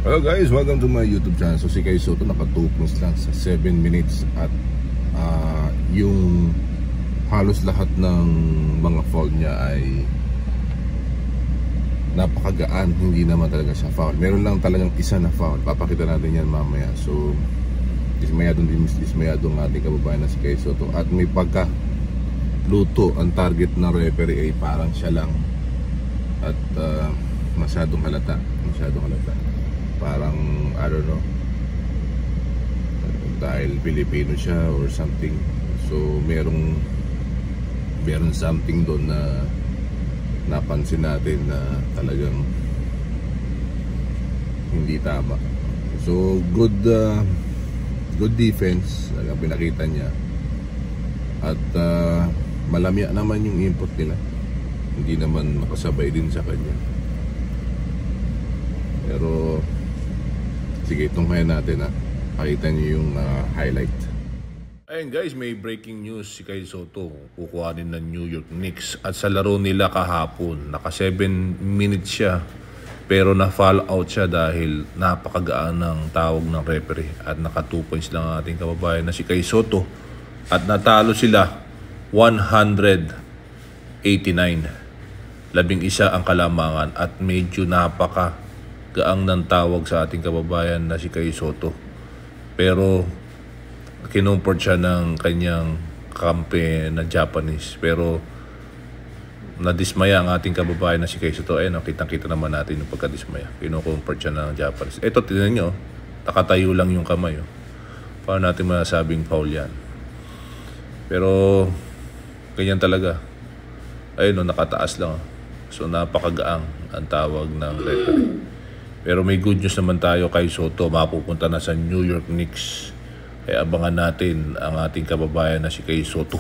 Hello guys, welcome to my YouTube channel. So si Kay Soto naka 2 points lang sa 7 minutes at yung halos lahat ng mga foul niya ay napakagaan, hindi naman talaga siya foul. Meron lang talagang isa na foul. Papakita natin yan mamaya. So dismayadong ating kababayan na si Kay Soto. At may pagka luto ang target ng referee ay parang siya lang. At masyadong halata. Parang I don't know, dahil Pilipino siya or something. So meron something doon na napansin natin na talagang hindi tama. So good defense ang pinakita niya. At malamya naman yung input nila, hindi naman makasabay din sa kanya. Pero sige, tunghayan natin pakita niyo yung highlight. Ayun guys, may breaking news. Si Kay Soto kukuhanin ng New York Knicks. At sa laro nila kahapon, naka 7 minutes siya, pero na foul out siya dahil napakagaan ng tawag ng referee. At naka 2 points lang ang ating kababayan na si Kay Soto. At natalo sila 189. 11 ang kalamangan at medyo gaang ng tawag sa ating kababayan na si Kay Soto. Pero kinumport siya ng kanyang kampe na Japanese. Pero nadismaya ang ating kababayan na si Kay Soto. Ayun, kitang-kita naman natin yung pagkadismaya. Kinukumport siya ng Japanese. Ito, tignan nyo, nakatayo lang yung kamay. Paano natin masabing foul yan? Pero ganyan talaga. Ayun, nakataas lang. So napakagaang ang tawag ng referee. Pero may good news naman tayo, Kay Soto mapupunta na sa New York Knicks. Kaya abangan natin ang ating kababayan na si Kay Soto.